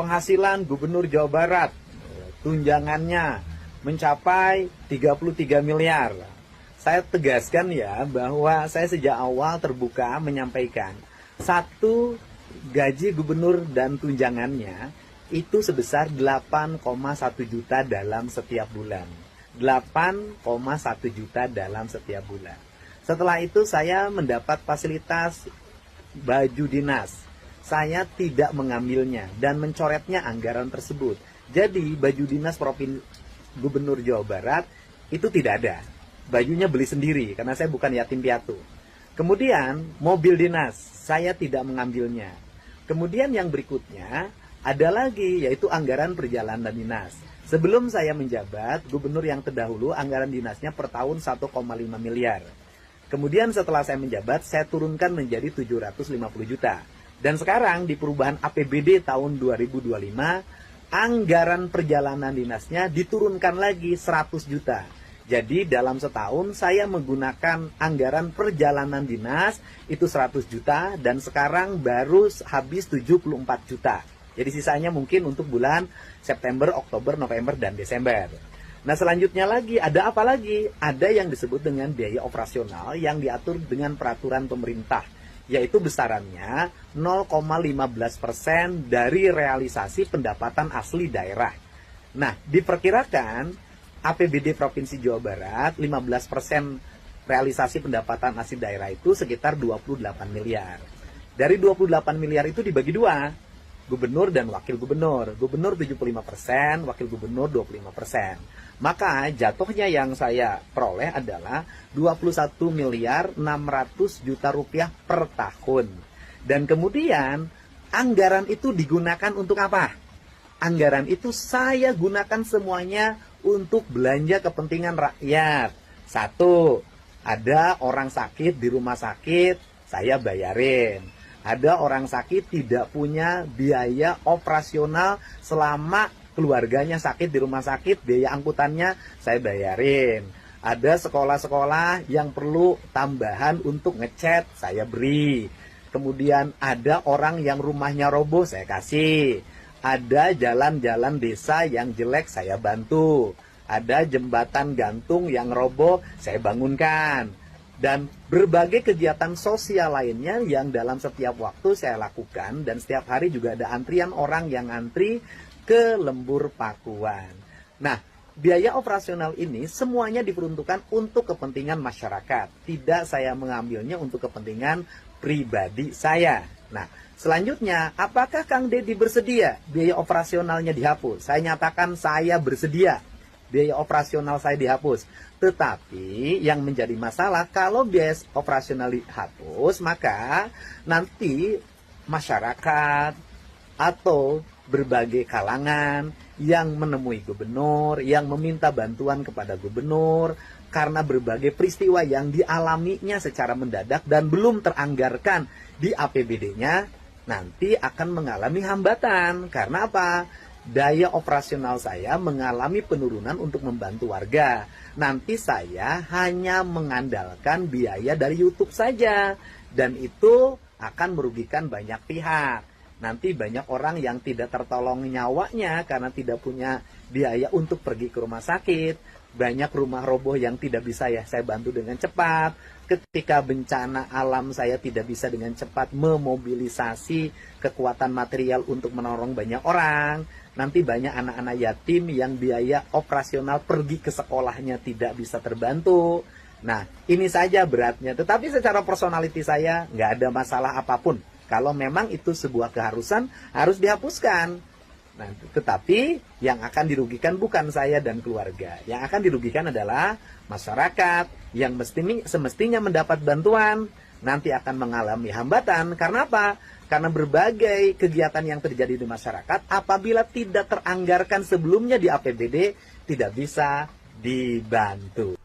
penghasilan Gubernur Jawa Barat, tunjangannya mencapai 33 miliar. Saya tegaskan ya bahwa saya sejak awal terbuka menyampaikan satu gaji gubernur dan tunjangannya itu sebesar 8,1 juta dalam setiap bulan. 8,1 juta dalam setiap bulan. Setelah itu saya mendapat fasilitas baju dinas. Saya tidak mengambilnya dan mencoretnya anggaran tersebut. Jadi baju dinas Gubernur Jawa Barat itu tidak ada. Bajunya beli sendiri karena saya bukan yatim piatu. Kemudian mobil dinas saya tidak mengambilnya. Kemudian yang berikutnya ada lagi yaitu anggaran perjalanan dinas. Sebelum saya menjabat, gubernur yang terdahulu anggaran dinasnya per tahun 1,5 miliar. Kemudian setelah saya menjabat, saya turunkan menjadi 750 juta. Dan sekarang di perubahan APBD tahun 2025, anggaran perjalanan dinasnya diturunkan lagi 100 juta. Jadi dalam setahun saya menggunakan anggaran perjalanan dinas itu 100 juta dan sekarang baru habis 74 juta. Jadi sisanya mungkin untuk bulan September, Oktober, November, dan Desember. Nah selanjutnya lagi, ada apa lagi? Ada yang disebut dengan biaya operasional yang diatur dengan peraturan pemerintah. Yaitu besarannya 0,15% dari realisasi pendapatan asli daerah. Nah diperkirakan APBD Provinsi Jawa Barat 15% realisasi pendapatan asli daerah itu sekitar 28 miliar. Dari 28 miliar itu dibagi dua, gubernur dan wakil gubernur. Gubernur 75%, wakil gubernur 25%. Maka jatuhnya yang saya peroleh adalah 21 miliar 600 juta rupiah per tahun. Dan kemudian anggaran itu digunakan untuk apa? Anggaran itu saya gunakan semuanya untuk belanja kepentingan rakyat. Satu, ada orang sakit di rumah sakit, saya bayarin. Ada orang sakit tidak punya biaya operasional selama keluarganya sakit di rumah sakit, biaya angkutannya saya bayarin. Ada sekolah-sekolah yang perlu tambahan untuk ngecat, saya beri. Kemudian ada orang yang rumahnya roboh, saya kasih. Ada jalan-jalan desa yang jelek, saya bantu. Ada jembatan gantung yang roboh, saya bangunkan. Dan berbagai kegiatan sosial lainnya yang dalam setiap waktu saya lakukan. Dan setiap hari juga ada antrian orang yang antri ke Lembur Pakuan. Nah, biaya operasional ini semuanya diperuntukkan untuk kepentingan masyarakat. Tidak saya mengambilnya untuk kepentingan pribadi saya. Nah, selanjutnya, apakah Kang Deddy bersedia biaya operasionalnya dihapus? Saya nyatakan saya bersedia biaya operasional saya dihapus. Tetapi yang menjadi masalah kalau biaya operasional dihapus, maka nanti masyarakat atau berbagai kalangan yang menemui gubernur, yang meminta bantuan kepada gubernur, karena berbagai peristiwa yang dialaminya secara mendadak dan belum teranggarkan di APBD-nya, nanti akan mengalami hambatan. Karena apa? Daya operasional saya mengalami penurunan untuk membantu warga. Nanti saya hanya mengandalkan biaya dari YouTube saja. Dan itu akan merugikan banyak pihak. Nanti banyak orang yang tidak tertolong nyawanya karena tidak punya biaya untuk pergi ke rumah sakit. Banyak rumah roboh yang tidak bisa saya bantu dengan cepat. Ketika bencana alam saya tidak bisa dengan cepat memobilisasi kekuatan material untuk menolong banyak orang. Nanti banyak anak-anak yatim yang biaya operasional pergi ke sekolahnya tidak bisa terbantu. Nah, ini saja beratnya. Tetapi secara personality saya nggak ada masalah apapun. Kalau memang itu sebuah keharusan, harus dihapuskan. Nah, tetapi yang akan dirugikan bukan saya dan keluarga. Yang akan dirugikan adalah masyarakat yang semestinya mendapat bantuan, nanti akan mengalami hambatan. Karena apa? Karena berbagai kegiatan yang terjadi di masyarakat, apabila tidak teranggarkan sebelumnya di APBD, tidak bisa dibantu.